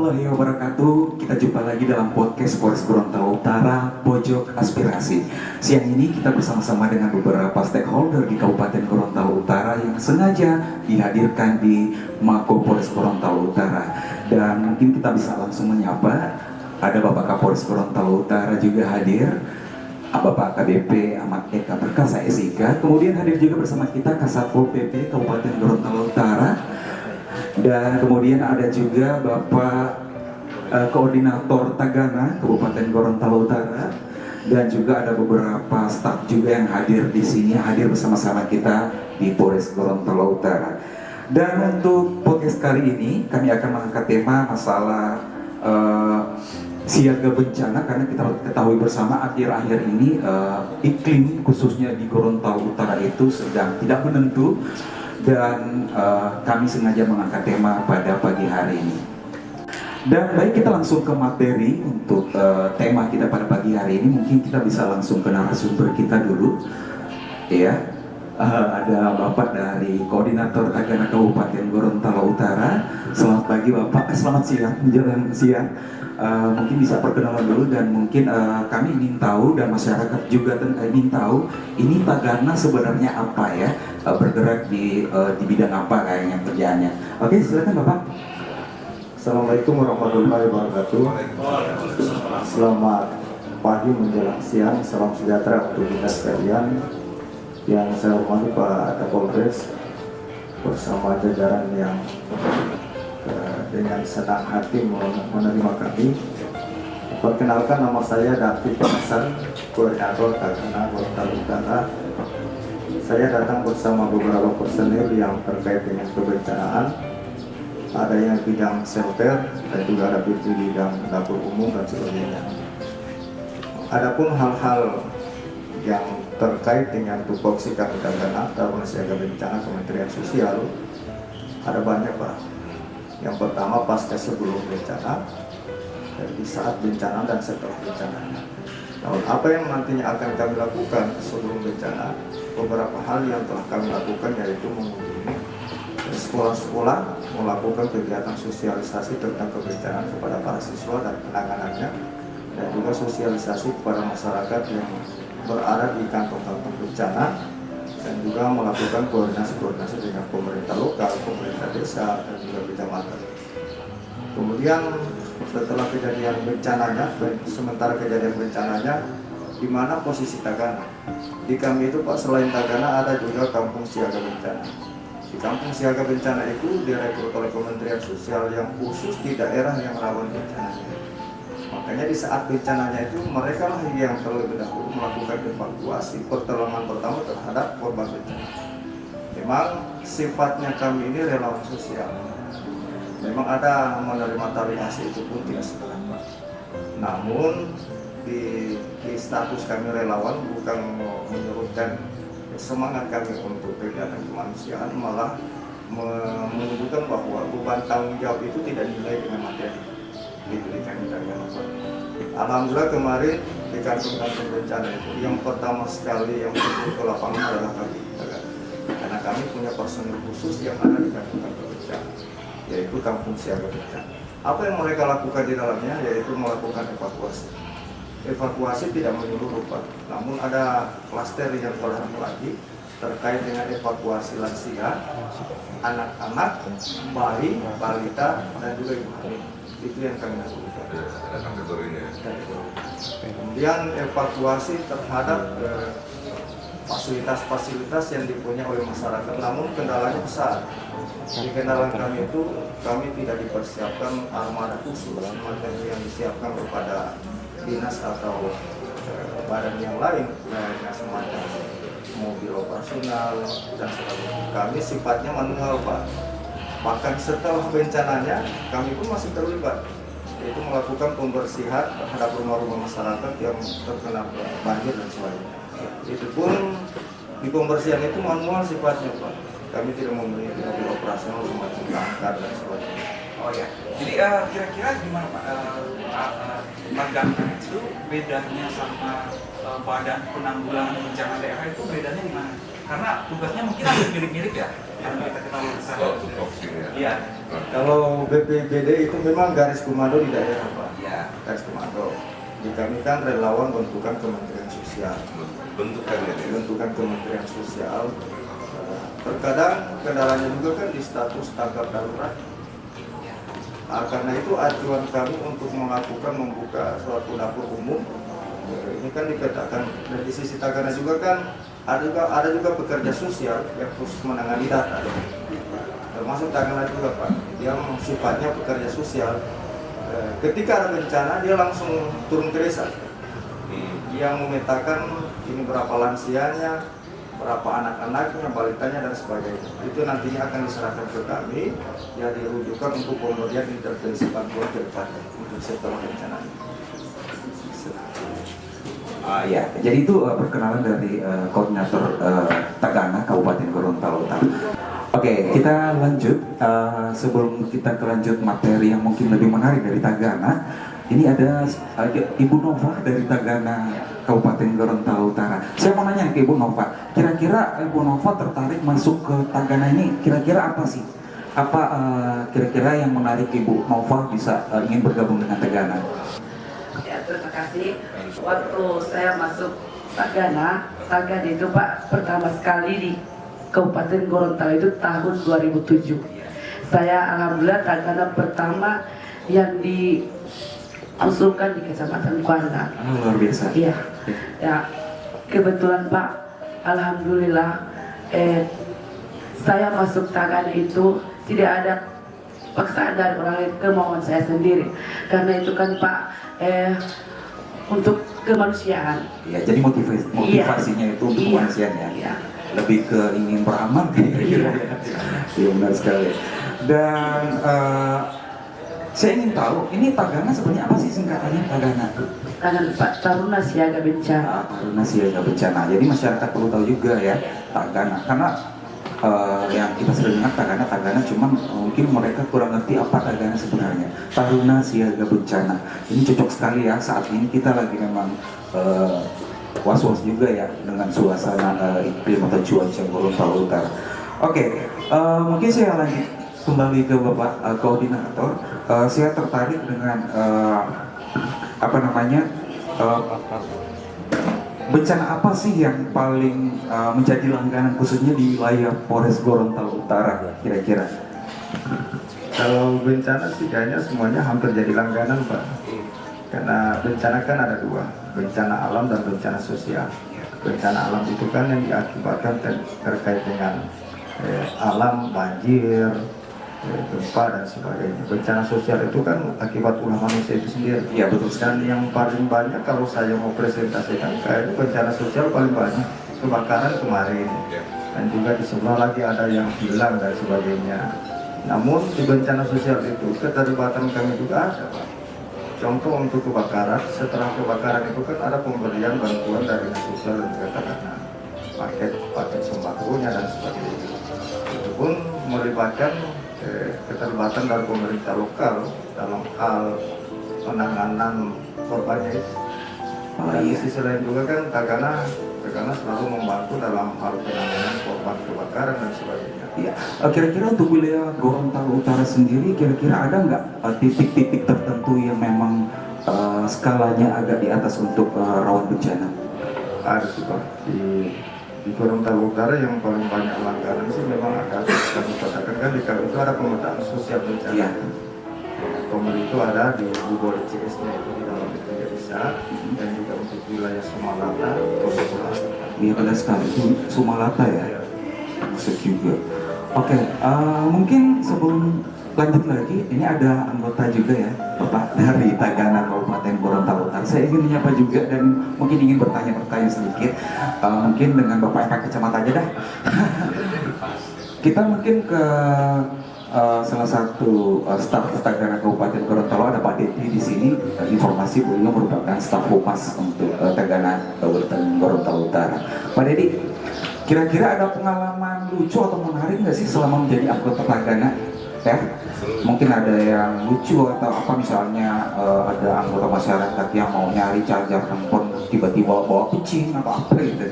warahmatullahi wabarakatuh. Kita jumpa lagi dalam podcast Polres Gorontalo Utara, Pojok Aspirasi. Siang ini kita bersama-sama dengan beberapa stakeholder di Kabupaten Gorontalo Utara yang sengaja dihadirkan di Mako Polres Gorontalo Utara. Dan mungkin kita bisa langsung menyapa. Ada Bapak Kapolres Gorontalo Utara juga hadir, Bapak KBP Ahmad Eka Perkasa SIK. Kemudian hadir juga bersama kita Kasatpol PP Kabupaten Gorontalo Utara. Dan kemudian ada juga Bapak Koordinator Tagana Kabupaten Gorontalo Utara, dan juga ada beberapa staf juga yang hadir di sini, hadir bersama-sama kita di Polres Gorontalo Utara. Dan untuk podcast kali ini kami akan mengangkat tema masalah siaga bencana, karena kita ketahui bersama akhir-akhir ini iklim khususnya di Gorontalo Utara itu sedang tidak menentu. Dan kami sengaja mengangkat tema pada pagi hari ini. Dan baik, kita langsung ke materi untuk tema kita pada pagi hari ini. Mungkin kita bisa langsung ke narasumber kita dulu. Ya, ada Bapak dari Koordinator Tagana Kabupaten Gorontalo Utara. Selamat pagi Bapak, selamat siang, menjelang siang. Mungkin bisa perkenalan dulu, dan mungkin kami ingin tahu dan masyarakat juga ingin tahu ini Tagana sebenarnya apa ya, bergerak di bidang apa kayaknya kerjaannya. Oke, silakan Bapak. Assalamualaikum warahmatullahi wabarakatuh. Selamat pagi menjelang siang, salam sejahtera untuk kita sekalian. Yang saya hormati Pak Kapolres bersama jajaran yang dengan senang hati menerima kami. Perkenalkan, nama saya David Hasan, Koordinator Tagana Gorontalo Utara. Saya datang bersama beberapa personel yang terkait dengan kebencanaan. Ada yang bidang shelter dan juga ada bidang dapur umum dan sebagainya. Adapun hal-hal yang terkait dengan tupoksi kami Tagana atau siaga bencana Kementerian Sosial, ada banyak Pak. Yang pertama, pasca sebelum bencana, di saat bencana dan setelah bencana. Namun apa yang nantinya akan kami lakukan sebelum bencana, beberapa hal yang telah kami lakukan yaitu mengunjungi sekolah-sekolah, melakukan kegiatan sosialisasi tentang kebencanaan kepada para siswa dan penanganannya, dan juga sosialisasi kepada masyarakat yang berada di kantong-kantong bencana, dan juga melakukan koordinasi dengan pemerintah lokal, pemerintah desa, dan juga kecamatan. Kemudian setelah kejadian bencananya, sementara kejadian bencananya, di mana posisi Tagana? Di kami itu Pak, selain Tagana ada juga kampung siaga bencana. Di kampung siaga bencana itu direkrut oleh Kementerian Sosial yang khusus di daerah yang rawan bencana. Makanya di saat bencananya itu mereka lah yang terlebih dahulu melakukan evakuasi pertolongan pertama terhadap korban bencana. Memang sifatnya kami ini relawan sosial. Memang ada menerima tali hasil itu pun tidak sekarang Pak. Namun di status kami relawan bukan menyurutkan semangat kami untuk kegiatan kemanusiaan, malah menunjukkan bahwa beban tanggung jawab itu tidak dinilai dengan materi. Itu di kami Tagana. Alhamdulillah kemarin di kantung-kantung bencana itu yang pertama sekali yang turun ke lapangan adalah kami Tagana. Karena kami punya personil khusus yang ada di kantung-kantung bencana, yaitu kampung siaga bencana. Apa yang mereka lakukan di dalamnya yaitu melakukan evakuasi. Evakuasi tidak menyeluruh Pak, namun ada klaster yang telah lagi terkait dengan evakuasi lansia, anak-anak, bayi, balita, dan juga ibu hamil. Itu yang kami lakukan. Ada kategorinya. Kemudian evakuasi terhadap fasilitas-fasilitas yang dipunyai oleh masyarakat, namun kendalanya besar. Di kendala kami itu, kami tidak dipersiapkan armada khusus semacam yang disiapkan kepada dinas atau badan yang lain, lainnya semacam mobil operasional dan sebagainya. Kami sifatnya manual Pak. Bahkan setelah bencananya kami pun masih terlibat, yaitu melakukan pembersihan terhadap rumah-rumah masyarakat yang terkena banjir dan sebagainya. Itu pun di pembersihan itu manual sifatnya Pak. Kami tidak memiliki mobil operasional semacam tangkar dan sebagainya. Oh ya, jadi kira-kira gimana Pak? Tagana itu bedanya sama badan penanggulangan bencana daerah itu bedanya gimana? Karena tugasnya mungkin hampir mirip-mirip ya. yang kita kenal bersama. Oh, tupoksi ya. Iya. Kalau BPBD itu memang garis komando di daerah Pak. Iya. Garis komando. Di kami kan relawan bentukan Kementerian Sosial. Bentukannya ya. Bentukan Kementerian Sosial. Terkadang kendalanya juga kan di status tanggap darurat. Nah, karena itu acuan kami untuk melakukan membuka suatu dapur umum. Ini kan dikatakan dan di sisi Tagana juga kan ada juga pekerja sosial yang khusus menangani data. Termasuk Tagana juga Pak. Dia sifatnya pekerja sosial. Ketika ada bencana dia langsung turun ke desa. Dia memetakan ini berapa lansianya, berapa anak-anaknya, balitanya dan sebagainya. Itu nantinya akan diserahkan ke kami, ya dirujukan untuk kemudian intervensi bantuan ke depannya untuk setelah bencana. Ya, jadi itu perkenalan dari koordinator Tagana Kabupaten Gorontalo Utara. Oke, kita lanjut. Sebelum kita lanjut materi yang mungkin lebih menarik dari Tagana, ini ada Ibu Nova dari Tagana Kabupaten Gorontalo Utara. Saya mau nanya ke Ibu Nova, kira-kira Ibu Nova tertarik masuk ke Tagana ini, kira-kira apa sih? Apa kira-kira yang menarik Ibu Nova bisa ingin bergabung dengan Tagana? Ya, terima kasih. Waktu saya masuk Tagana itu Pak pertama sekali di Kabupaten Gorontalo itu tahun 2007. Saya alhamdulillah Tagana pertama yang diusulkan di Kecamatan Kuala. Luar biasa. Iya. Ya, kebetulan Pak, alhamdulillah saya masuk Tagana itu tidak ada paksaan dari orang lain, kemauan saya sendiri. Karena itu kan Pak untuk kemanusiaan. Ya, jadi motivasinya itu untuk Iya. kemanusiaan ya. Iya. Lebih ke ingin beramal kira-kira. Iya benar sekali. Dan saya ingin tahu, ini Tagana sebenarnya apa sih singkatannya Tagana? Karena Pak Taruna Siaga Bencana. Taruna Siaga Bencana. Jadi masyarakat perlu tahu juga ya Tagana. Karena yang kita sering dengar Tagana, cuman mungkin mereka kurang ngerti apa Tagana sebenarnya. Taruna Siaga Bencana. Ini cocok sekali ya saat ini kita lagi memang was-was juga ya dengan suasana iklim atau cuaca Gorontalo Utara. Oke, mungkin saya lanjut kembali ke Bapak koordinator. Saya tertarik dengan bencana apa sih yang paling menjadi langganan khususnya di wilayah Polres Gorontalo Utara kira-kira? Kalau bencana sih kayaknya semuanya hampir jadi langganan Pak. Karena bencana kan ada dua, bencana alam dan bencana sosial. Bencana alam itu kan yang diakibatkan terkait dengan alam, banjir, gempa dan sebagainya. Bencana sosial itu kan akibat ulah manusia itu sendiri. Iya betul. Dan yang paling banyak kalau saya mau presentasikan kayaknya bencana sosial paling banyak kebakaran kemarin. Dan juga di sebelah lagi ada yang hilang dan sebagainya. Namun di bencana sosial itu keterlibatan kami juga ada Pak. Contoh untuk kebakaran, setelah kebakaran itu kan ada pemberian bantuan dari sosial dan juga Tagana, paket sembakonya dan sebagainya. Itu pun melibatkan keterlibatan dari pemerintah lokal dalam hal penanganan korbannya itu. Dan di sisi lain juga kan Tagana selalu membantu dalam hal penanganan korban kebakaran dan sebagainya. Iya. Kira-kira untuk wilayah Gorontalo Utara sendiri, kira-kira ada nggak titik-titik tertentu yang memang skalanya agak di atas untuk rawan bencana? Ada sih Pak. Di Gorontalo Utara yang paling banyak langganan sih memang ada. Kami katakan kan di kami itu ada pemetaan sosial bencana. Iya. Pemerintah itu ada di Bubor CS-nya itu di dalam itu desa dan juga untuk wilayah Sumalata, Iya benar sekali, itu Sumalata ya, maksud juga. Oke, mungkin sebelum lanjut lagi, ini ada anggota juga ya, Bapak dari Tagana Kabupaten Gorontalo Utara. Saya ingin menyapa juga dan mungkin ingin bertanya sedikit, mungkin dengan Bapak Pak Kecamatan aja dah. Kita mungkin ke salah satu staf Tagana Kabupaten Gorontalo, ada Pak Dedi di sini. Informasi beliau merupakan staf humas untuk Tagana Kabupaten Gorontalo Utara. Pak Dedi, kira-kira ada pengalaman lucu atau menarik nggak sih selama menjadi anggota Tagana? Ya, mungkin ada yang lucu atau apa, misalnya ada anggota masyarakat yang mau nyari charger handphone tiba-tiba bawa kucing atau apa gitu.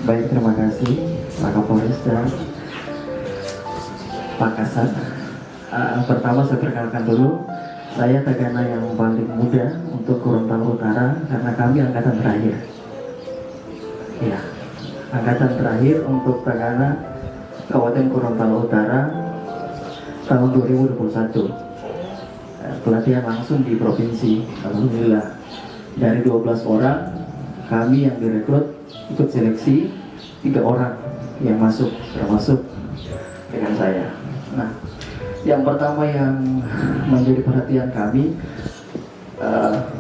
Baik, terima kasih Pak Kapolres dan Makassar. Pertama saya perkenalkan dulu, saya Tagana yang paling muda untuk Gorontalo Utara karena kami angkatan terakhir. Ya, angkatan terakhir untuk Tagana Kabupaten Gorontalo Utara tahun 2021. Pelatihan langsung di provinsi. Alhamdulillah dari 12 orang kami yang direkrut ikut seleksi 3 orang yang masuk, termasuk dengan saya. Nah, yang pertama yang menjadi perhatian kami,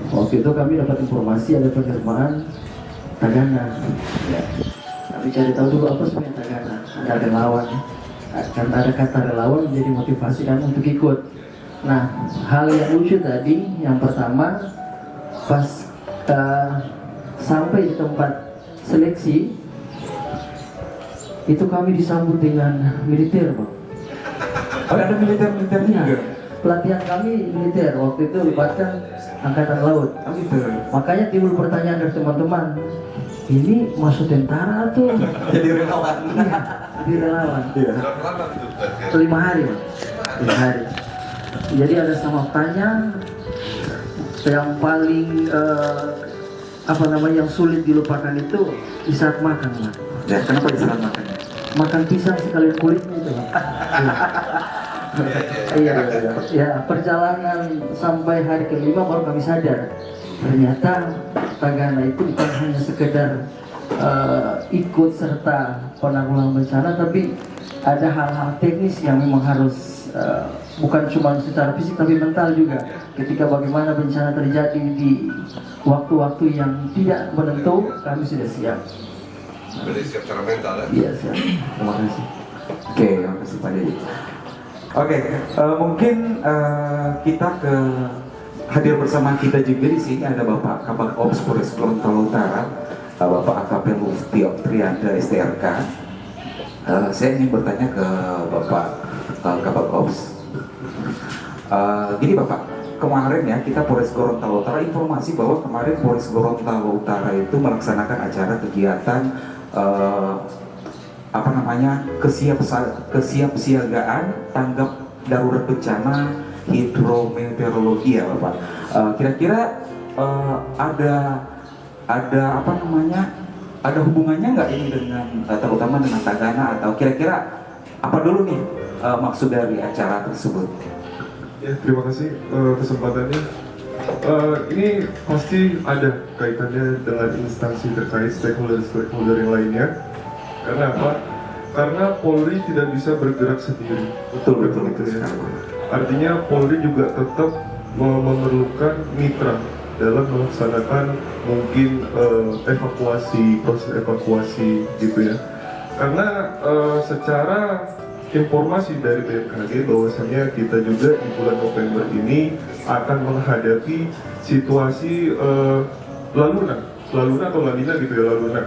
waktu itu kami dapat informasi ada penerimaan Tagana. Ya. Kami cari tahu dulu apa sebenarnya Tagana. Ada relawan, kan ada kata relawan menjadi motivasi kami untuk ikut. Nah, hal yang lucu tadi, yang pertama pas sampai di tempat seleksi itu kami disambut dengan militer, Bang. Oh, ada militer-militernya juga? Pelatihan kami militer, waktu itu libatkan angkatan laut. Oh gitu. Makanya timbul pertanyaan dari teman-teman, ini masuk tentara tuh? Jadi relawan. Jadi relawan. Iya. Berapa lama itu pelatihan? 5 hari, Bang. 5 hari. Jadi ada sama tanya yang paling yang sulit dilupakan itu di saat makan, Bang. Ya, kenapa di saat makan? Makan pisang sekalian kulitnya itu, Bang. Iya. Ya, perjalanan sampai hari kelima baru kami sadar ternyata Tagana itu bukan hanya sekedar ikut serta penanggulangan bencana, tapi ada hal-hal teknis yang memang harus bukan cuma secara fisik tapi mental juga. Ketika bagaimana bencana terjadi di waktu-waktu yang tidak menentu, kami sudah siap. Berarti siap secara mental ya? Iya, siap. Terima kasih. Oke, terima kasih Pak Dedi. Oke, mungkin kita hadir bersama kita juga di sini ada Bapak Kabak Ops Polres Gorontalo Utara, Bapak AKP Lufti Oktrianda STRK. Saya ingin bertanya ke Bapak Kabak Ops. Gini Bapak, kemarin ya kita Polres Gorontalo Utara informasi bahwa kemarin Polres Gorontalo Utara itu melaksanakan acara kegiatan kesiapsiagaan tanggap darurat bencana hidrometeorologi ya Bapak. Kira-kira ada hubungannya nggak ini dengan terutama dengan Tagana, atau kira-kira apa dulu nih maksud dari acara tersebut? Ya, terima kasih kesempatannya. Ini pasti ada kaitannya dengan instansi terkait stakeholder yang lainnya. Karena apa? Karena Polri tidak bisa bergerak sendiri. Betul. Ya. Artinya Polri juga tetap memerlukan mitra dalam melaksanakan mungkin proses evakuasi gitu ya. Karena secara informasi dari BMKG bahwasanya kita juga di bulan November ini akan menghadapi situasi La Nina atau La Nina gitu ya, La Nina.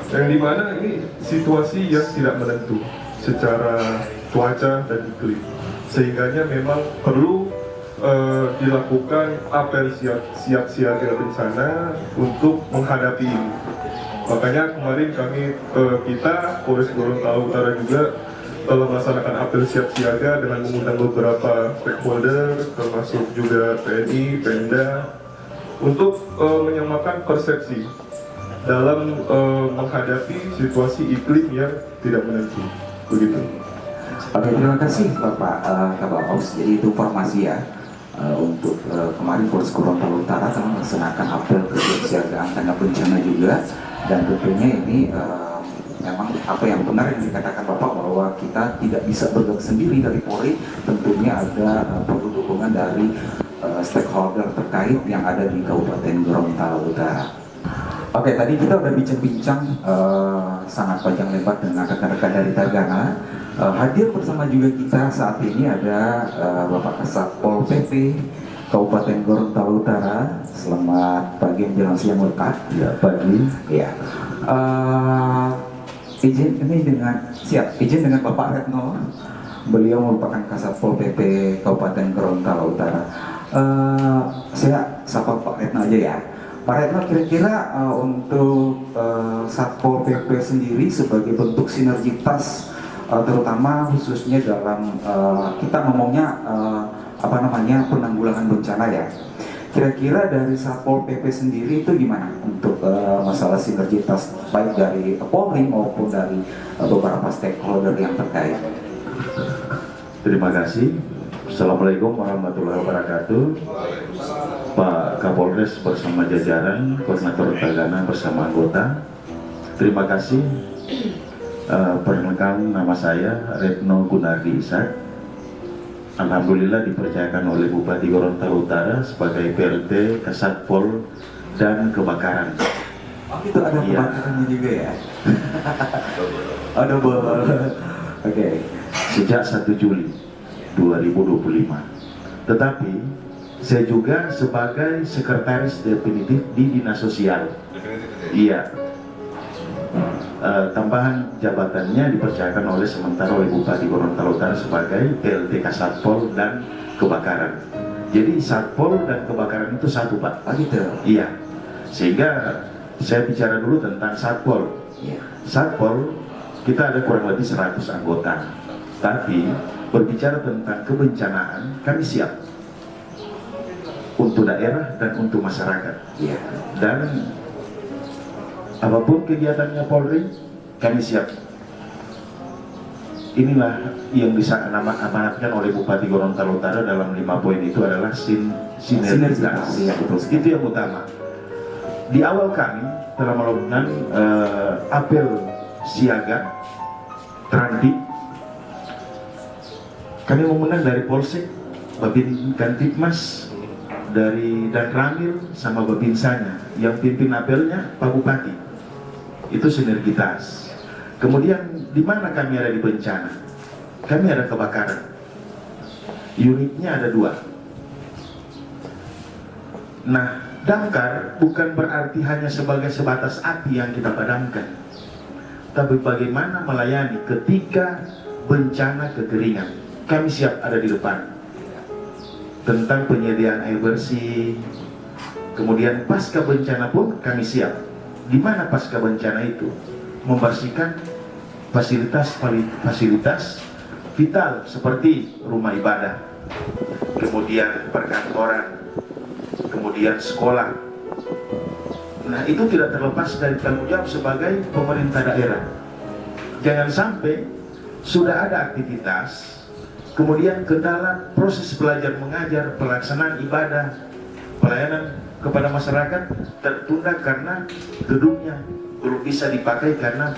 Yang dimana ini situasi yang tidak menentu secara cuaca dan iklim, sehingganya memang perlu dilakukan apel siap siaga bencana untuk menghadapi ini. Makanya kemarin kita Polres Gorontalo Utara juga telah melaksanakan apel siap siaga dengan mengundang beberapa stakeholder termasuk juga TNI, Pemda untuk menyamakan persepsi dalam menghadapi situasi iklim yang tidak menentu. Begitu. Oke, terima kasih Bapak Kabak Ops. Jadi itu informasi ya untuk kemarin Polres Gorontalo Utara telah melaksanakan apel kesiapsiagaan tanggap bencana juga, dan tentunya ini memang apa yang benar yang dikatakan Bapak bahwa kita tidak bisa bergerak sendiri dari Polri. Tentunya ada perlu dukungan dari stakeholder terkait yang ada di Kabupaten Gorontalo Utara. Oke, tadi kita udah bincang-bincang sangat panjang lebar dengan rekan-rekan dari Tagana. Hadir bersama juga kita saat ini ada Bapak Kasat Pol PP Kabupaten Gorontalo Utara. Selamat pagi menjelang siang berkat. Ya, pagi. Ya. Izin dengan Bapak Retno. Beliau merupakan Kasat Pol PP Kabupaten Gorontalo Utara. Saya sapa Pak Retno aja ya. Pak Retno, kira-kira untuk Satpol PP sendiri sebagai bentuk sinergitas terutama khususnya dalam kita ngomongnya penanggulangan bencana ya. Kira-kira dari Satpol PP sendiri itu gimana untuk masalah sinergitas baik dari Polri maupun dari beberapa stakeholder yang terkait? Terima kasih. Assalamualaikum warahmatullahi wabarakatuh. Pak Kapolres bersama jajaran, Koordinator Tagana bersama anggota. Terima kasih. Perkenalkan, nama saya Retno Gunardi Ishak. Alhamdulillah dipercayakan oleh Bupati Gorontalo Utara sebagai PLT Kasatpol dan Kebakaran. Oh itu ada Iya. kebakarannya juga ya? Ada Oke. Sejak 1 Juli 2025. Tetapi saya juga sebagai sekretaris definitif di Dinas Sosial. Definitif ya? Iya. Tambahan jabatannya dipercayakan oleh sementara oleh Bupati Gorontalo Utara sebagai PLT Kasatpol dan Kebakaran. Jadi Satpol dan Kebakaran itu satu, Pak. Oh gitu. Iya. Sehingga saya bicara dulu tentang Satpol. Iya. Satpol kita ada kurang lebih 100 anggota. Tapi berbicara tentang kebencanaan, kami siap untuk daerah dan untuk masyarakat. Iya. Dan apapun kegiatannya Polri, kami siap. Inilah yang bisa amanatkan oleh Bupati Gorontalo Utara dalam 5 poin itu adalah sinergitas. Iya, betul sekali. Itu yang utama. Di awal kami telah melakukan apel siaga transit. Kami memenang dari Polsek, Babin Kantipmas, dari dan Ramil sama Babinsanya. Yang pimpin apelnya Pak Bupati. Itu sinergitas. Kemudian di mana kami ada di bencana? Kami ada kebakaran. Unitnya ada 2. Nah, damkar bukan berarti hanya sebagai sebatas api yang kita padamkan, tapi bagaimana melayani ketika bencana kekeringan. Kami siap ada di depan tentang penyediaan air bersih. Kemudian pasca bencana pun kami siap. Di mana pasca bencana itu? Membersihkan fasilitas vital seperti rumah ibadah, kemudian perkantoran, kemudian sekolah. Nah, itu tidak terlepas dari tanggung jawab sebagai pemerintah daerah. Jangan sampai sudah ada aktivitas, kemudian kendala proses belajar mengajar, pelaksanaan ibadah, pelayanan kepada masyarakat tertunda karena gedungnya belum bisa dipakai karena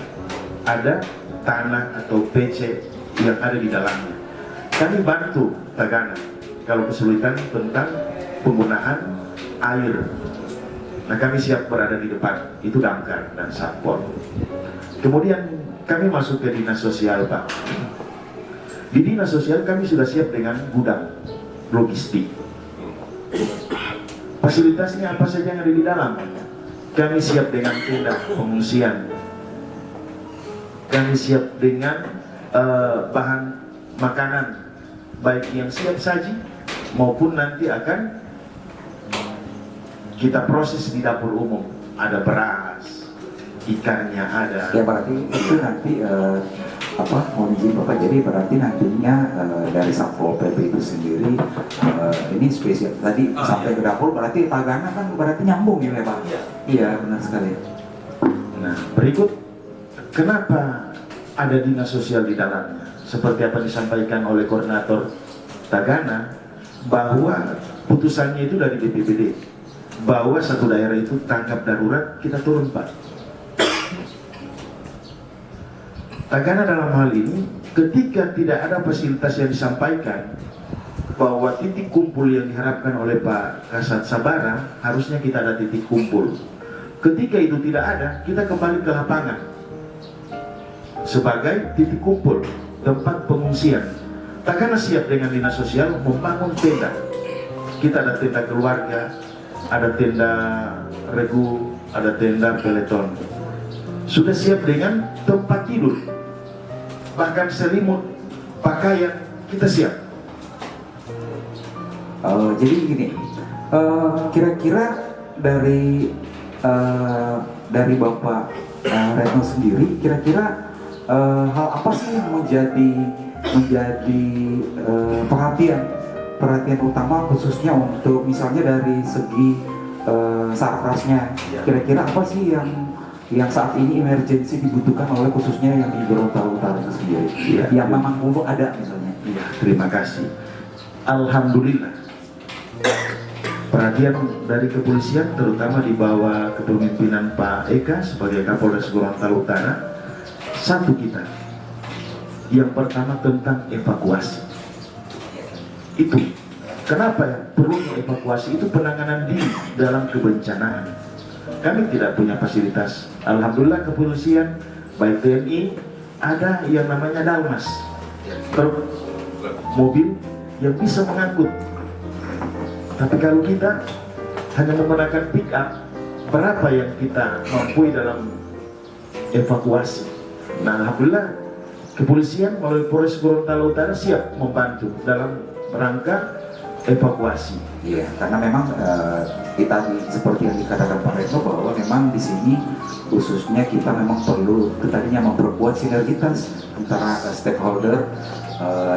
ada tanah atau PC yang ada di dalamnya. Kami bantu Tagana kalau kesulitan tentang penggunaan air. Nah, kami siap berada di depan, itu damkar dan satpol. Kemudian kami masuk ke dinas sosial, Pak. Di dinas sosial kami sudah siap dengan gudang logistik. Fasilitasnya apa saja yang ada di dalam? Kami siap dengan tenda pengungsian. Kami siap dengan bahan makanan, baik yang siap saji maupun nanti akan kita proses di dapur umum. Ada beras, ikannya ada. Ya berarti itu nanti mohon izin Bapak, jadi berarti nantinya dari Satpol PP itu sendiri ini spesial tadi sampai ke dapur, berarti Tagana kan berarti nyambung ya Pak? Iya benar sekali. Nah, berikut kenapa ada dinas sosial di dalamnya? Seperti apa disampaikan oleh koordinator Tagana, bahwa putusannya itu dari BPBD, bahwa satu daerah itu tanggap darurat, kita turun, Pak. Tagana dalam hal ini, ketika tidak ada fasilitas yang disampaikan, bahwa titik kumpul yang diharapkan oleh Pak Kasat Sabara, harusnya kita ada titik kumpul. Ketika itu tidak ada, kita kembali ke lapangan sebagai titik kumpul, tempat pengungsian. Tagana siap dengan dinas sosial membangun tenda. Kita ada tenda keluarga, ada tenda regu, ada tenda peleton. Sudah siap dengan tempat tidur, bahkan selimut, pakaian, kita siap. Jadi gini, kira-kira dari Bapak Retno sendiri, kira-kira hal apa sih yang menjadi perhatian utama khususnya untuk misalnya dari segi sarprasnya, kira-kira apa sih yang saat ini emergensi dibutuhkan oleh khususnya yang di Gorontalo Utara itu sendiri, yang memang perlu ada misalnya. Iya, terima kasih. Alhamdulillah. Perhatian dari kepolisian terutama di bawah kepemimpinan Pak Eka sebagai Kapolres Gorontalo Utara, satu kita. Yang pertama tentang evakuasi. Itu kenapa ya perlunya evakuasi itu penanganan dini dalam kebencanaan. Kami tidak punya fasilitas. Alhamdulillah kepolisian baik TNI ada yang namanya Dalmas, truk mobil yang bisa mengangkut. Tapi kalau kita hanya menggunakan pick up, berapa yang kita mampu dalam evakuasi? Nah, alhamdulillah kepolisian melalui Polres Gorontalo Utara siap membantu dalam rangka evakuasi. Iya, karena memang seperti yang dikatakan Pak Retno bahwa memang di sini khususnya kita memang perlu tadinya memperkuat sinergitas antara stakeholder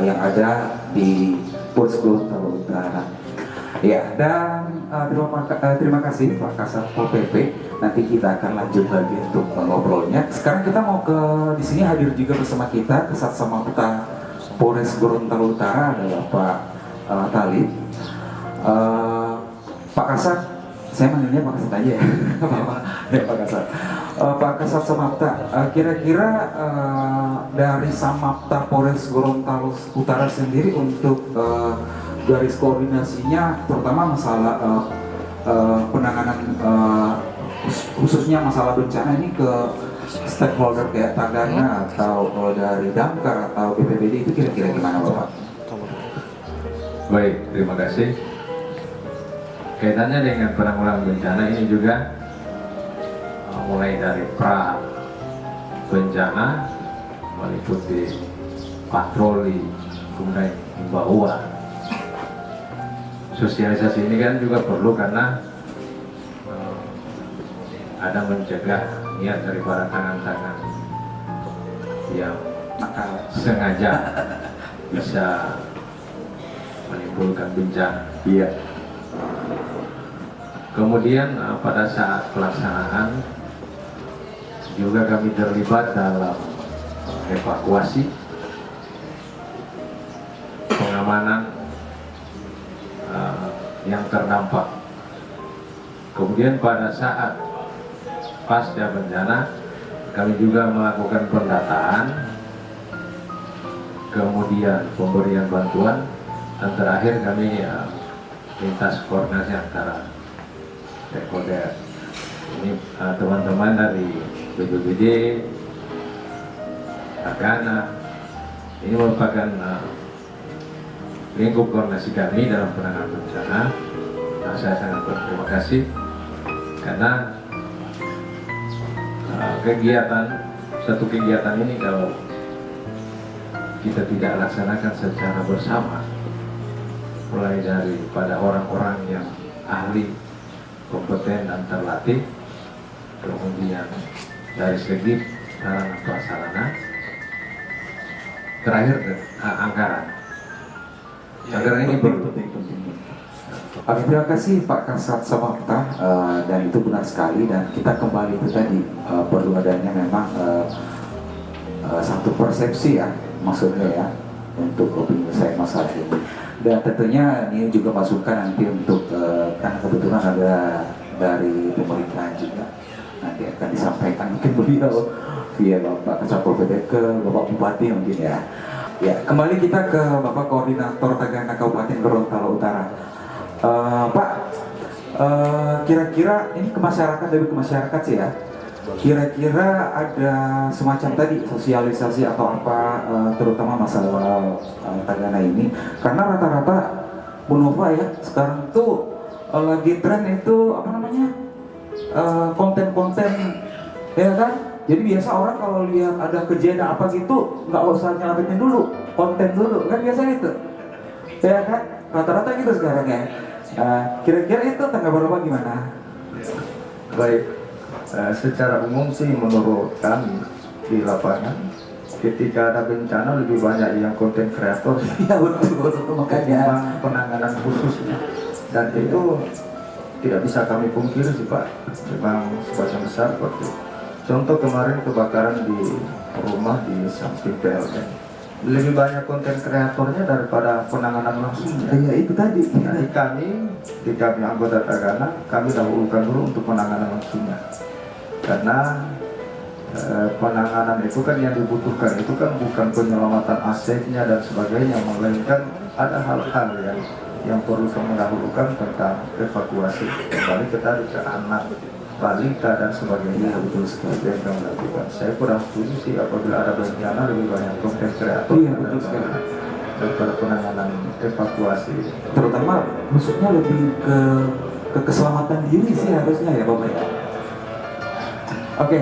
yang ada di Polres Gorontalo Utara. Ya, dan terima kasih Pak Kasat Pol PP. Nanti kita akan lanjut lagi untuk ngobrolnya. Sekarang kita mau di sini hadir juga bersama kita Kasat Samapta Polres Gorontalo Utara adalah Pak Talib. Pak Kasat, saya manggilnya Pak Kasat aja ya. Ya Pak Kasat. Pak Kasat Samapta, kira-kira dari Samapta Polres Gorontalo Utara sendiri untuk garis koordinasinya, terutama masalah penanganan khususnya masalah bencana ini ke stakeholder kayak Tagana atau dari Damkar atau BPBD itu kira-kira gimana Bapak? Baik, terima kasih. Kaitannya dengan penanggulangan bencana ini juga mulai dari pra bencana meliputi patroli, kemudian himbauan. Sosialisasi ini kan juga perlu karena ada mencegah niat daripada tangan-tangan yang sengaja bisa menimbulkan bencana. Iya. Kemudian pada saat pelaksanaan juga kami terlibat dalam evakuasi, pengamanan yang terdampak. Kemudian pada saat pasca bencana kami juga melakukan pendataan, kemudian pemberian bantuan, dan terakhir kami lintas koordinasi antara stakeholder. Ini teman-teman dari BPBD, Tagana, ini merupakan lingkup koordinasi kami dalam penanganan bencana. Nah, saya sangat berterima kasih karena satu kegiatan ini kalau kita tidak laksanakan secara bersama, mulai daripada orang-orang yang ahli, kompeten dan terlatih, kemudian dari segi sarana prasarana, terakhir anggaran. Anggaran ini penting. Oke, terima kasih Pak Kasat Samapta, dan itu benar sekali, dan kita kembali itu tadi perlu adanya memang satu persepsi ya, maksudnya ya, untuk opini saya masalah ini. Dan tentunya ini juga masukan nanti untuk karena kebetulan ada dari pemerintahan juga nanti akan disampaikan mungkin beliau via Bapak Kasat Pol PP ke Bapak Bupati mungkin ya. Ya, kembali kita ke Bapak Koordinator Tagana Kabupaten Gorontalo Utara. Pak, kira-kira ini ke masyarakat sih ya. Kira-kira ada semacam tadi sosialisasi atau apa, terutama masalah Tagana ini, karena rata-rata Bu Nova ya sekarang tuh lagi tren itu apa namanya konten-konten ya kan. Jadi biasa orang kalau lihat ada kejadian apa gitu nggak usah nyelamatin dulu, konten dulu kan biasa itu ya kan, rata-rata gitu sekarang ya. Kira-kira itu tanggapan Bapak gimana? Baik, secara umum sih menurut kami di lapangan ketika ada bencana lebih banyak yang konten kreator Ya betul, makanya. ketimbang penanganan khususnya. Dan itu tidak bisa kami pungkiri sih Pak, memang sebagian besar seperti contoh kemarin kebakaran di rumah di samping PLN, lebih banyak konten kreatornya daripada penanganan langsungnya. Ya itu tadi. Jadi kami anggota Tagana, kami dahulukan dulu untuk penanganan langsungnya, karena penanganan itu kan yang dibutuhkan itu kan bukan penyelamatan asetnya dan sebagainya, melainkan ada hal-hal yang perlu kami dahulukan tentang evakuasi kembali ke tadi ke anak, balita dan sebagainya. Betul sekali. Itu yang kami lakukan. Saya kurang setuju sih apabila ada bencana lebih banyak konten kreator Iya, betul sekali. daripada penanganan evakuasi. Terutama maksudnya lebih ke keselamatan diri sih harusnya ya Bapak ya. Oke,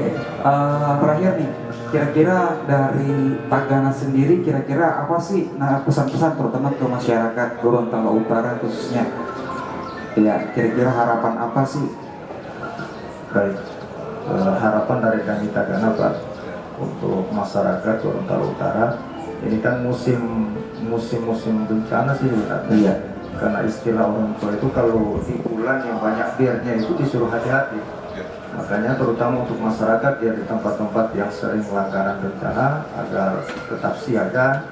terakhir nih, kira-kira dari Tagana sendiri kira-kira apa sih pesan-pesan terutama ke masyarakat Gorontalo Utara khususnya? Ya, kira-kira harapan apa sih? Baik, harapan dari kami Tagana Pak untuk masyarakat Gorontalo Utara, ini kan musim bencana sih sebenarnya. Iya. Karena istilah orang tua itu kalau di bulan yang banyak birnya itu disuruh hati-hati. Makanya terutama untuk masyarakat ya di tempat-tempat yang sering langganan bencana agar tetap siaga,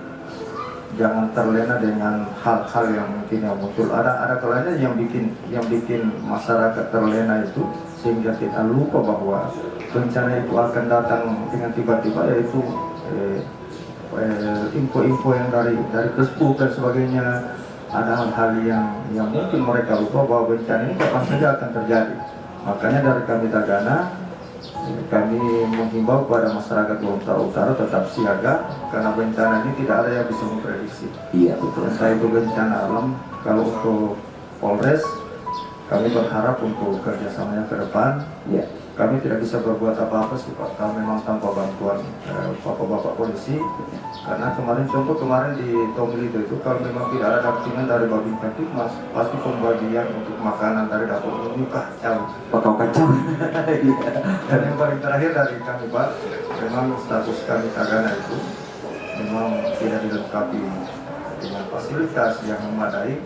jangan terlena dengan hal-hal yang mungkin yang muncul. Ada kalanya yang bikin masyarakat terlena itu sehingga kita lupa bahwa bencana itu akan datang dengan tiba-tiba, yaitu info-info yang dari Facebook dan sebagainya. Ada hal-hal yang mungkin mereka lupa bahwa bencana ini kapan saja akan terjadi. Makanya dari kami Tagana, kami menghimbau kepada masyarakat Gorontalo Utara tetap siaga karena bencana ini tidak ada yang bisa memprediksi. Iya betul. Entah itu bencana alam. Kalau untuk Polres, kami berharap untuk kerjasamanya ke depan. Iya. Kami tidak bisa berbuat apa-apa sih Pak, kalau memang tanpa bantuan bapak-bapak polisi. Karena kemarin di Tomilito itu kalau memang tidak ada dampingan dari Babin Kaptipmas, pasti pembagian untuk makanan dari dapur ini kacau. Bakal kacau. Dan yang paling terakhir dari kami Pak, memang status kami Tagana itu memang tidak dilengkapi dengan fasilitas yang memadai,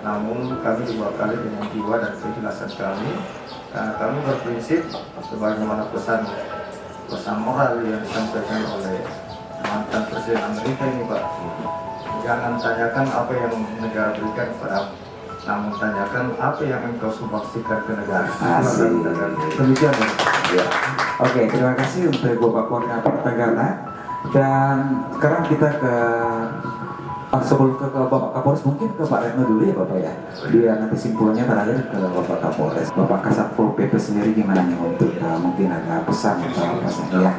namun kami dibekali dengan jiwa dan keikhlasan kami. Karena kami berprinsip sebagaimana pesan moral yang disampaikan oleh mantan Presiden Amerika ini Pak, jangan tanyakan apa yang negara berikan kepadamu, namun tanyakan apa yang engkau sumbangsikan ke negara. Asik. Demikian Pak. Ya. Oke, terima kasih untuk Bapak Koordinator Tagana. Dan sekarang kita ke sebelum ke Bapak Kapolres, mungkin ke Pak Retno dulu ya Bapak ya. Dia nanti simpulannya terakhir ke Bapak Kapolres. Bapak Kasatpol PP sendiri gimana nih untuk mungkin ada pesan atau apa saja?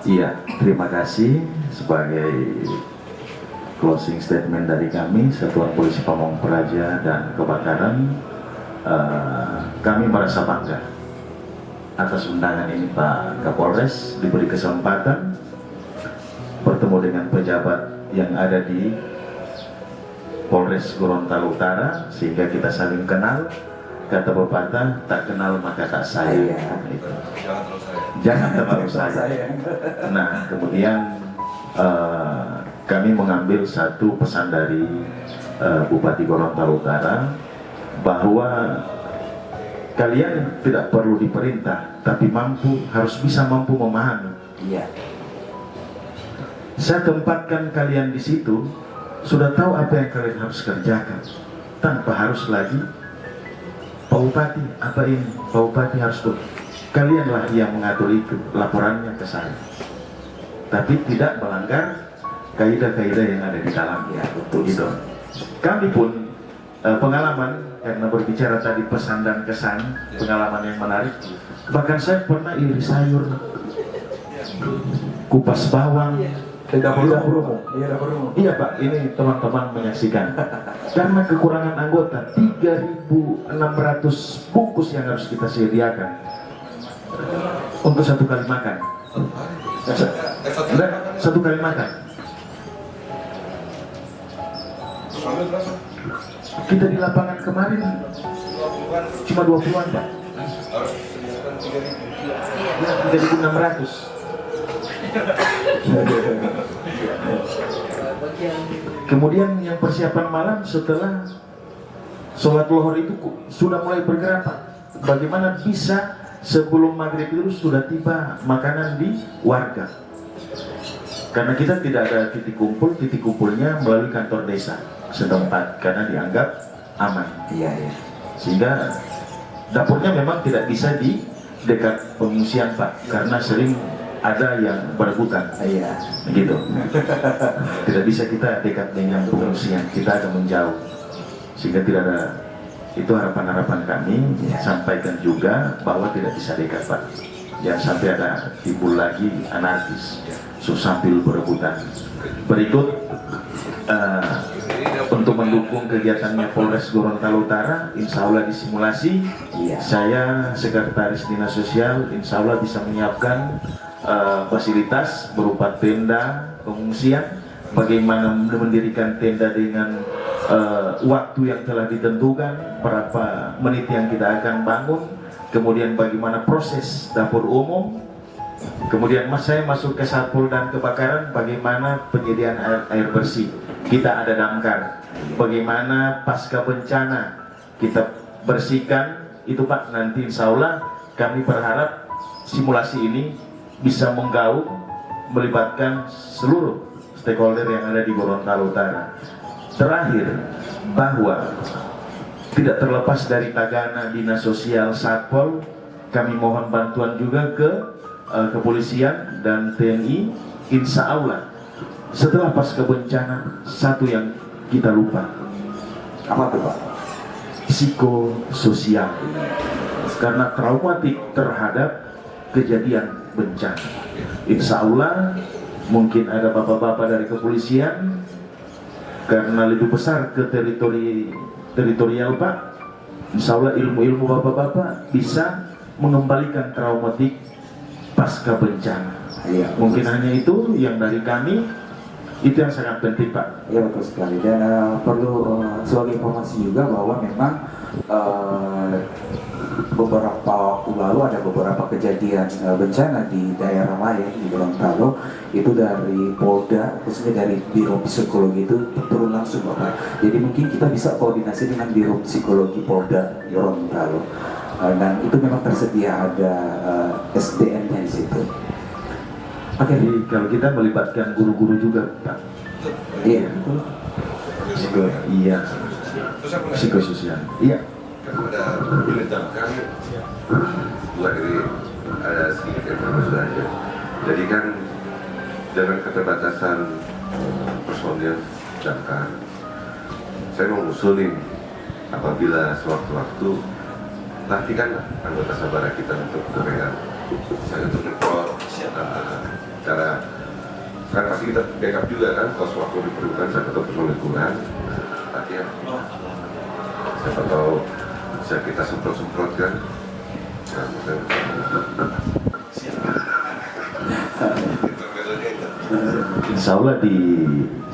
Iya, terima kasih. Sebagai closing statement dari kami, Satuan Polisi Pamong Praja dan Kebakaran, kami merasa bangga atas undangan ini Pak Kapolres diberi kesempatan bertemu dengan pejabat yang ada di Polres Gorontalo Utara sehingga kita saling kenal. Kata pepatah, tak kenal maka tak sayang. Itu. Jangan terlalu sayang. Nah, kemudian kami mengambil satu pesan dari Bupati Gorontalo Utara bahwa kalian tidak perlu diperintah, tapi harus bisa mampu memahami. Iya. Saya tempatkan kalian di situ, sudah tahu apa yang kalian harus kerjakan, tanpa harus lagi Pak Bupati, apa ini? Pak Bupati harus tuh. Kalianlah yang mengatur itu, laporannya ke saya. Tapi tidak melanggar kaidah-kaidah yang ada di dalamnya. Betul gitu. Kami pun pengalaman, karena berbicara tadi pesan dan kesan, pengalaman yang menarik. Bahkan saya pernah iri sayur, kupas bawang. Dapur umum. Iya Pak, ini teman-teman menyaksikan. Karena kekurangan anggota, 3.600 bungkus yang harus kita sediakan untuk satu kali makan. Satu kali makan. Kita di lapangan kemarin cuma 20-an Pak. 3.600. Kemudian yang persiapan malam setelah sholat lohor itu sudah mulai bergerak, Pak. Bagaimana bisa sebelum maghrib itu sudah tiba makanan di warga? Karena kita tidak ada titik kumpulnya melalui kantor desa setempat karena dianggap aman. Iya. Sehingga dapurnya memang tidak bisa di dekat pengungsian, Pak, karena sering ada yang berebutan. Iya. Gitu. Tidak bisa kita dekat dengan pengungsian, kita akan menjauh. Sehingga tidak ada, itu harapan-harapan kami. Sampaikan juga bahwa tidak bisa dekat, Pak. Jangan sampai ada timbul lagi anarkis, sambil berebutan. Berikut untuk mendukung kegiatannya Polres Gorontalo Utara, insya Allah disimulasi. Saya Sekretaris Dinas Sosial, insya Allah bisa menyiapkan fasilitas berupa tenda pengungsian. Bagaimana mendirikan tenda dengan waktu yang telah ditentukan, berapa menit yang kita akan bangun, kemudian bagaimana proses dapur umum, kemudian saya masuk ke Satpol dan Kebakaran, bagaimana penyediaan air bersih, kita ada damkar, bagaimana pasca bencana kita bersihkan itu, Pak. Nanti insya Allah kami berharap simulasi ini bisa menggaung, melibatkan seluruh stakeholder yang ada di Gorontalo Utara. Terakhir, bahwa tidak terlepas dari Tagana, Dinas Sosial, Satpol, kami mohon bantuan juga ke kepolisian dan TNI. Insya Allah setelah pasca bencana, satu yang kita lupa, Apa tuh, Pak? psikososial, karena traumatik terhadap kejadian bencana. Insya Allah mungkin ada bapak-bapak dari kepolisian, karena lebih besar ke teritorial, Pak. Insya Allah ilmu-ilmu bapak-bapak bisa mengembalikan traumatik pasca bencana. Mungkin hanya itu yang dari kami, itu yang sangat penting, Pak. Ya, betul sekali. Dan perlu sebagai informasi juga bahwa memang beberapa waktu lalu ada beberapa kejadian bencana di daerah lain di Gorontalo, itu dari Polda, khususnya dari Biro Psikologi itu turun langsung, Bapak. Jadi mungkin kita bisa koordinasi dengan Biro Psikologi Polda Gorontalo, dan itu memang tersedia ada SDN-nya di situ. Oke. Jadi kalau kita melibatkan guru-guru juga, Pak. Iya. Iya. Psikososial. Iya. Ada unit damkar juga dari ada sedikit informasi aja. Jadi kan dengan keterbatasan personil damkar, saya mau ngusulin apabila sewaktu-waktu latihkanlah anggota sabara kita untuk berpegang, misalnya untuk nyepor, cara kan pasti kita backup juga kan kalau sewaktu diperlukan saya ketemu personil kurang, latihan. Siapa tahu bisa kita semprot-semprotkan. Insya Allah di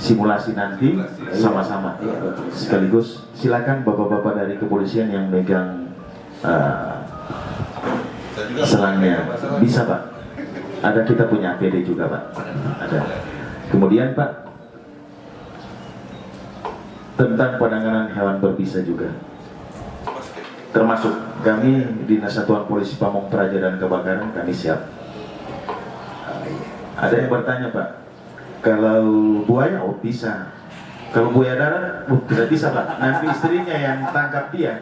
simulasi nanti sama-sama. Sekaligus silakan bapak-bapak dari kepolisian yang megang selangnya, bisa, Pak. Ada, kita punya APD juga, Pak. Ada. Kemudian, Pak, tentang penanganan hewan berbisa juga, termasuk kami Dinas Satuan Polisi Pamong Praja dan Kebakaran, kami siap. Ada yang bertanya, Pak, kalau buaya bisa, kalau buaya darat tidak bisa, Pak. Nanti istrinya yang tangkap dia.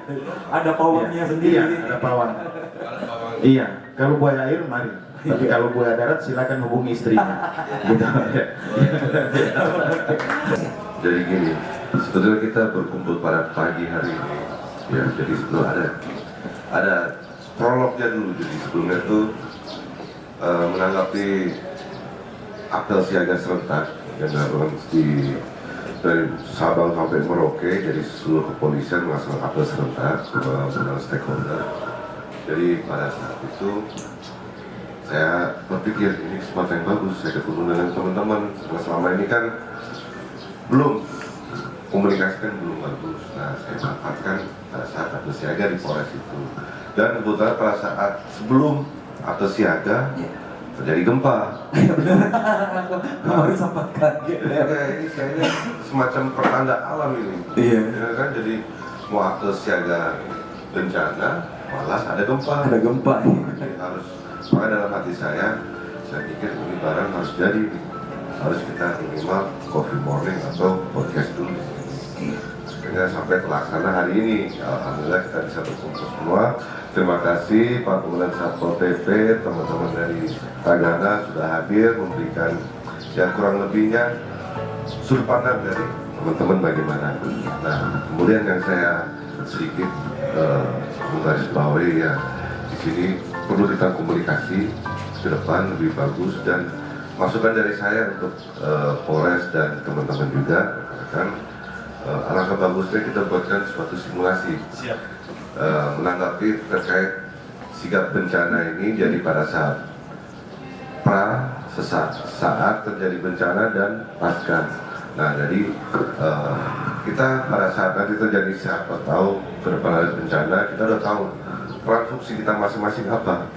Ada pawangnya sendiri. Iya, ada pawang. Iya, kalau buaya air mari. Tapi kalau buaya darat silakan hubungi istrinya. Gitu. Jadi gini, sebetulnya kita berkumpul pada pagi hari ini, ya. Jadi sebelum ada prolognya dulu. Jadi sebelumnya itu menanggapi apel siaga serentak yang dilakukan dari Sabang sampai Merauke. Jadi seluruh kepolisian melaksanakan apel serentak dengan stakeholder. Jadi pada saat itu saya berpikir ini kesempatan yang bagus, saya ketemu dengan teman-teman. Karena selama ini kan belum komunikasikan belum bagus. Nah, saya manfaatkan pada saat apel siaga di Polres itu. Dan kebetulan pada saat sebelum apel siaga, terjadi gempa. Kemarin sempat kaget ya. Ini kayaknya semacam pertanda alam ini. Iya. Ya kan, jadi mau akte siaga bencana malah ada gempa. Ada gempa. Jadi harus, maka dalam hati saya pikir ini barang harus jadi nih. Harus kita minimal coffee morning atau podcast dulu di sini. Akhirnya sampai terlaksana hari ini. Alhamdulillah kita bisa berkumpul semua. Terima kasih Pak Komandan Satpol PP, teman-teman dari Tagana sudah hadir memberikan yang kurang lebihnya sudut pandang dari teman-teman bagaimana. Nah, kemudian yang saya sedikit menggarisbawahi ya, di sini perlu kita komunikasi ke depan lebih bagus, dan masukan dari saya untuk Polres dan teman-teman juga kan alangkah bagusnya kita buatkan suatu simulasi. Siap. Menanggapi terkait sigap bencana ini, jadi pada saat saat terjadi bencana dan pasca. Nah, jadi kita pada saat nanti terjadi, siapa tahu ke depan ada bencana, kita udah tahu peran fungsi kita masing-masing apa.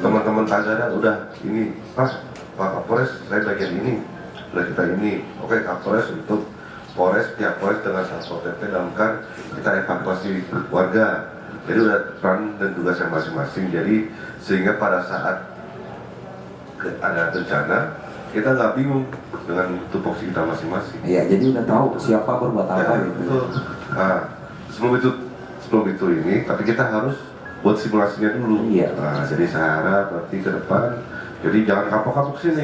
Teman-teman Tagana udah ini, Pak Kapolres saya bagian ini, udah kita ini, oke Kapolres untuk Polres, pihak Polres dengan Satpol PP dalam kita evakuasi warga. Jadi udah peran dan tugasnya masing-masing. Jadi sehingga pada saat ada bencana kita nggak bingung dengan tupoksi kita masing-masing. Iya, jadi udah tahu siapa berbuat apa Ya, gitu. betul. Nah, sebelum itu ini, tapi kita harus buat simulasinya dulu. Iya. Nah, jadi saya harap nanti ke depan, jadi jangan kapok-kapok sini.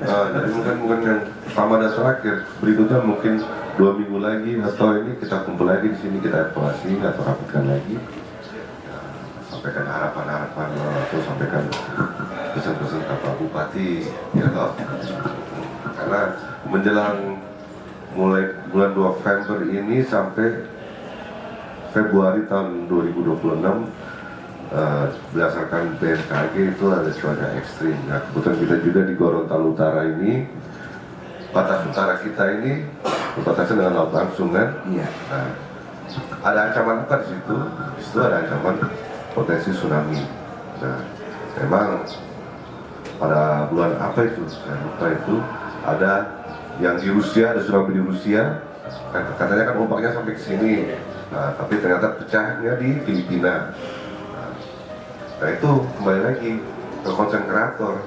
Nah, jadi mungkin yang pertama dan terakhir, berikutnya mungkin 2 minggu lagi atau ini kita kumpul lagi di sini, kita evaluasi atau rapatkan lagi. Ya, sampaikan harapan-harapan atau sampaikan pesan-pesan ke Pak Bupati, ya toh. Karena menjelang mulai bulan November ini sampai Februari tahun 2026, berdasarkan BMKG itu ada cuaca ekstrim. Nah, kebetulan kita juga di Gorontalo Utara ini, batas utara kita ini berbatasan dengan laut langsung kan. Iya. Nah, ada ancaman apa di situ? Di situ ada ancaman potensi tsunami. Nah, memang pada bulan apa itu? Saya lupa itu. Ada yang di Rusia, ada tsunami di Rusia. Katanya kan ombaknya sampai ke sini. Nah, tapi ternyata pecahnya di Filipina. Nah, itu kembali lagi ke konsen kreator.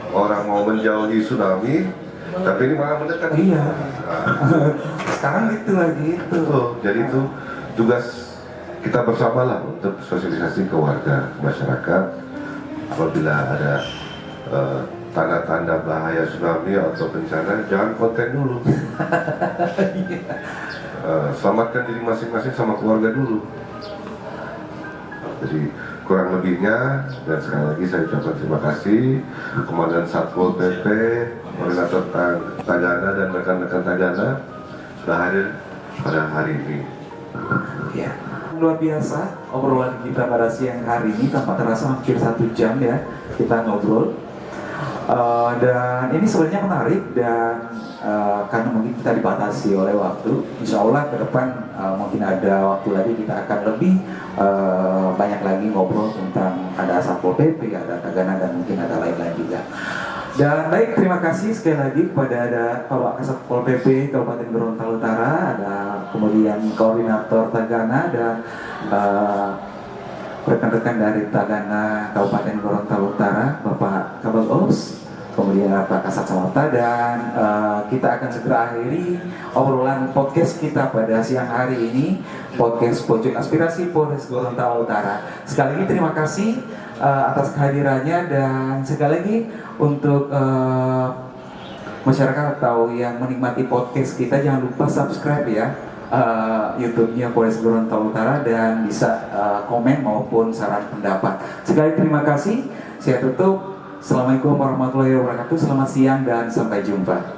Orang mau menjauhi tsunami, tapi ini malah mendekat. Iya. Nah, Sekarang gitu lagi itu. jadi itu tugas kita bersamalah untuk sosialisasi ke warga, masyarakat. Apabila ada tanda-tanda bahaya tsunami atau bencana, jangan konten dulu. Selamatkan diri masing-masing sama keluarga dulu. Jadi kurang lebihnya, dan sekali lagi saya ucapkan terima kasih Komandan Satpol PP, Koordinator Tagana dan rekan-rekan Tagana sudah hadir pada hari ini. Ya, luar biasa obrolan kita pada siang hari ini, tanpa terasa hampir 1 jam ya kita ngobrol. Dan ini sebenarnya menarik, dan karena mungkin kita dibatasi oleh waktu, insya Allah ke depan mungkin ada waktu lagi kita akan lebih banyak lagi ngobrol tentang ada Satpol PP, ada Tagana, dan mungkin ada lain-lain juga. Dan baik, terima kasih sekali lagi kepada ada Bapak Satpol PP Kabupaten Gorontalo Utara, ada kemudian Koordinator Tagana, dan rekan-rekan dari Tagana Kabupaten Gorontalo Utara, Bapak Kabag Ops, kemudian Pak Kasat Samapta, dan kita akan segera akhiri obrolan podcast kita pada siang hari ini, podcast Pojok Aspirasi Polres Gorontalo Utara. Sekali lagi terima kasih atas kehadirannya, dan sekali lagi untuk masyarakat atau yang menikmati podcast kita, jangan lupa subscribe ya YouTube-nya Polres Gorontalo Utara, dan bisa komen maupun saran pendapat. Sekali terima kasih. Saya tutup. Assalamualaikum warahmatullahi wabarakatuh. Selamat siang dan sampai jumpa.